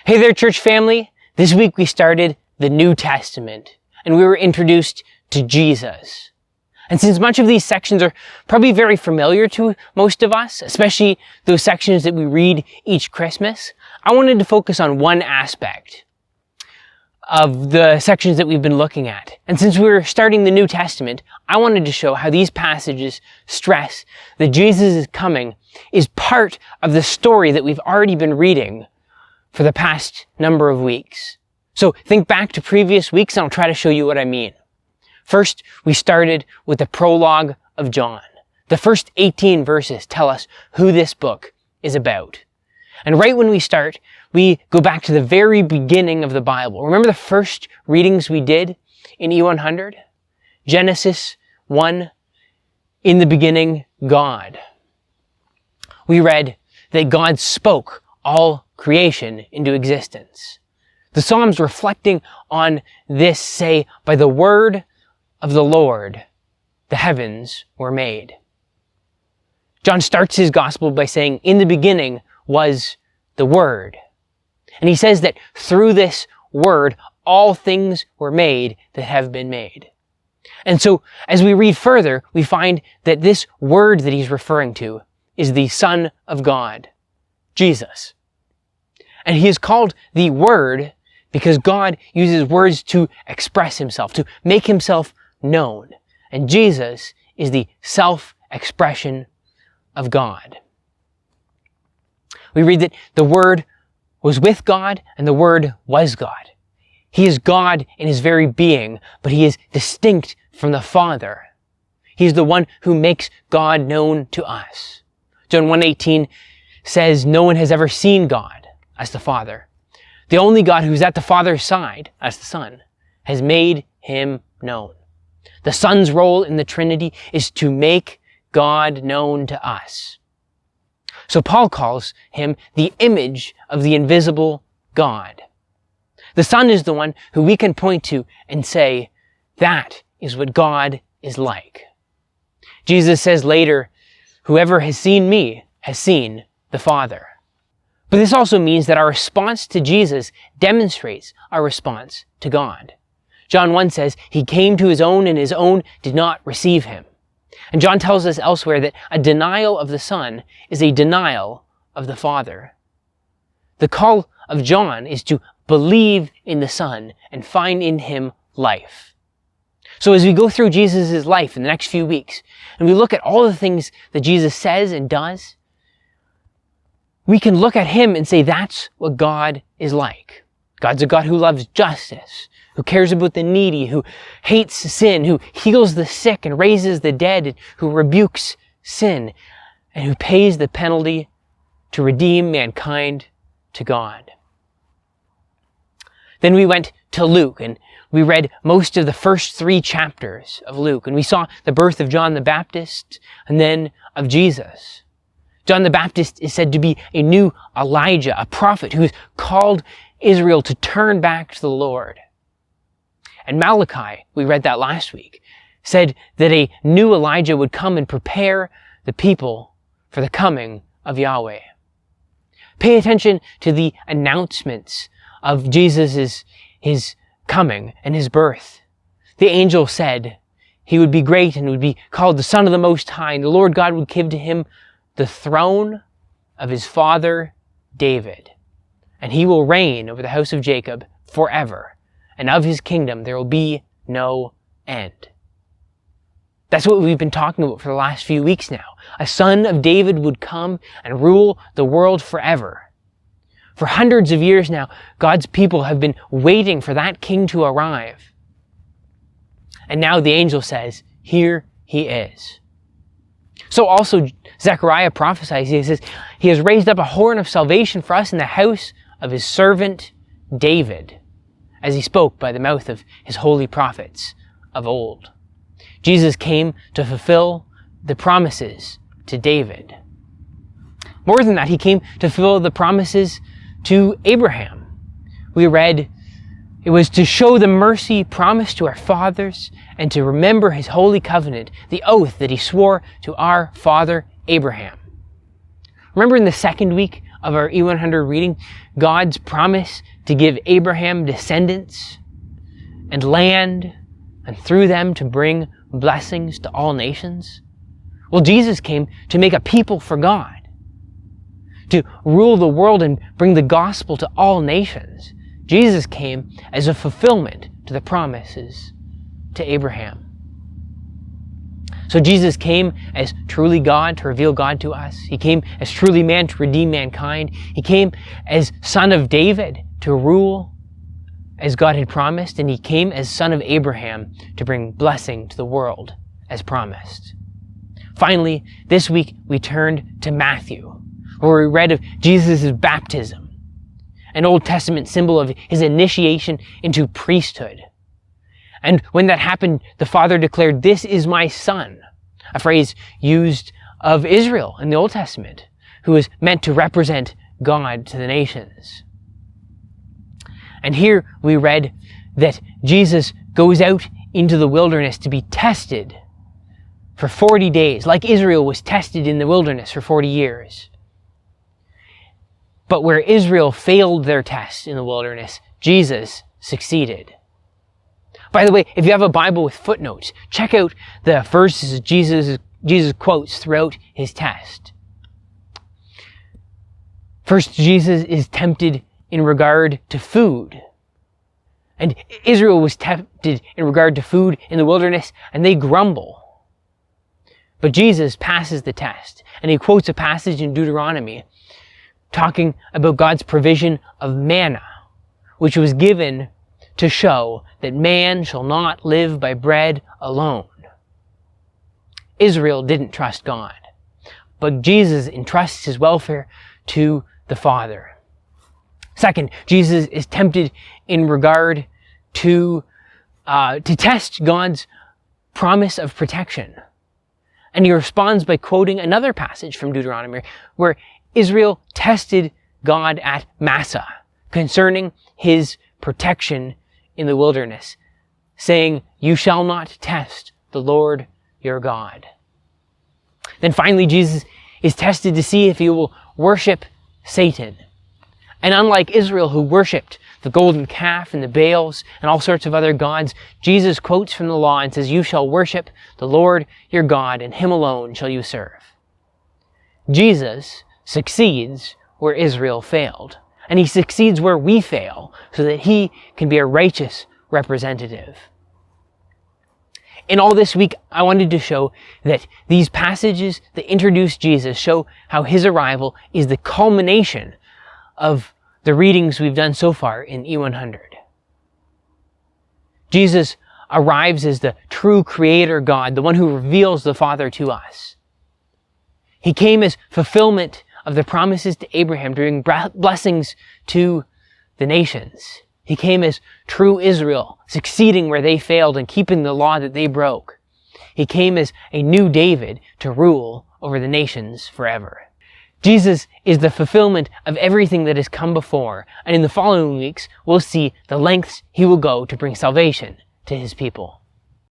Hey there, church family. This week we started the New Testament, and we were introduced to Jesus. And since much of these sections are probably very familiar to most of us, especially those sections that we read each Christmas, I wanted to focus on one aspect of the sections that we've been looking at. And since we were starting the New Testament, I wanted to show how these passages stress that Jesus' coming is part of the story that we've already been reading for the past number of weeks. So think back to previous weeks and I'll try to show you what I mean. First, we started with the prologue of John. The first 18 verses tell us who this book is about. And right when we start, we go back to the very beginning of the Bible. Remember the first readings we did in E100? Genesis 1, in the beginning, God. We read that God spoke all creation into existence. The Psalms reflecting on this say, by the word of the Lord, the heavens were made. John starts his gospel by saying, in the beginning was the Word. And he says that through this Word, all things were made that have been made. And so, as we read further, we find that this Word that he's referring to is the Son of God, Jesus. And he is called the Word because God uses words to express himself, to make himself known. And Jesus is the self-expression of God. We read that the Word was with God and the Word was God. He is God in his very being, but he is distinct from the Father. He is the one who makes God known to us. John 1:18 says, no one has ever seen God as the Father. The only God who's at the Father's side, as the Son, has made him known. The Son's role in the Trinity is to make God known to us. So Paul calls him the image of the invisible God. The Son is the one who we can point to and say, that is what God is like. Jesus says later, whoever has seen me has seen the Father. But this also means that our response to Jesus demonstrates our response to God. John 1 says, he came to his own and his own did not receive him. And John tells us elsewhere that a denial of the Son is a denial of the Father. The call of John is to believe in the Son and find in him life. So as we go through Jesus' life in the next few weeks, and we look at all the things that Jesus says and does, we can look at him and say that's what God is like. God's a God who loves justice, who cares about the needy, who hates sin, who heals the sick and raises the dead, who rebukes sin, and who pays the penalty to redeem mankind to God. Then we went to Luke, and we read most of the first 3 chapters of Luke, and we saw the birth of John the Baptist, and then of Jesus. John the Baptist is said to be a new Elijah, a prophet who has called Israel to turn back to the Lord. And Malachi, we read that last week, said that a new Elijah would come and prepare the people for the coming of Yahweh. Pay attention to the announcements of his coming and his birth. The angel said he would be great and would be called the Son of the Most High, and the Lord God would give to him the throne of his father David, and he will reign over the house of Jacob forever, and of his kingdom there will be no end. That's what we've been talking about for the last few weeks now. A son of David would come and rule the world forever. For hundreds of years now, God's people have been waiting for that king to arrive. And now the angel says, here he is. So also Zechariah prophesies, he says, he has raised up a horn of salvation for us in the house of his servant David, as he spoke by the mouth of his holy prophets of old. Jesus came to fulfill the promises to David. More than that, he came to fulfill the promises to Abraham. We read, it was to show the mercy promised to our fathers and to remember his holy covenant, the oath that he swore to our father Abraham. Remember in the second week of our E100 reading, God's promise to give Abraham descendants and land, and through them to bring blessings to all nations? Well, Jesus came to make a people for God, to rule the world and bring the gospel to all nations. Jesus came as a fulfillment to the promises to Abraham. So Jesus came as truly God to reveal God to us. He came as truly man to redeem mankind. He came as Son of David to rule as God had promised, and He came as Son of Abraham to bring blessing to the world as promised. Finally, this week we turned to Matthew, where we read of Jesus' baptism, an Old Testament symbol of His initiation into priesthood. And when that happened, the Father declared, "This is my Son," a phrase used of Israel in the Old Testament, who was meant to represent God to the nations. And here we read that Jesus goes out into the wilderness to be tested for 40 days, like Israel was tested in the wilderness for 40 years. But where Israel failed their test in the wilderness, Jesus succeeded. By the way, if you have a Bible with footnotes, check out the verses Jesus quotes throughout His test. First, Jesus is tempted in regard to food. And Israel was tempted in regard to food in the wilderness, and they grumble. But Jesus passes the test, and He quotes a passage in Deuteronomy talking about God's provision of manna, which was given to show that man shall not live by bread alone. Israel didn't trust God, but Jesus entrusts His welfare to the Father. Second, Jesus is tempted in regard to test God's promise of protection. And He responds by quoting another passage from Deuteronomy where Israel tested God at Massah concerning His protection in the wilderness, saying, "You shall not test the Lord your God." Then finally, Jesus is tested to see if He will worship Satan. And unlike Israel, who worshipped the golden calf and the Baals and all sorts of other gods, Jesus quotes from the law and says, "You shall worship the Lord your God, and Him alone shall you serve." Jesus succeeds where Israel failed. And He succeeds where we fail, so that He can be a righteous representative. In all this week, I wanted to show that these passages that introduce Jesus show how His arrival is the culmination of the readings we've done so far in E100. Jesus arrives as the true Creator God, the one who reveals the Father to us. He came as fulfillment of the promises to Abraham to bring blessings to the nations. He came as true Israel, succeeding where they failed and keeping the law that they broke. He came as a new David to rule over the nations forever. Jesus is the fulfillment of everything that has come before, and in the following weeks, we'll see the lengths He will go to bring salvation to His people.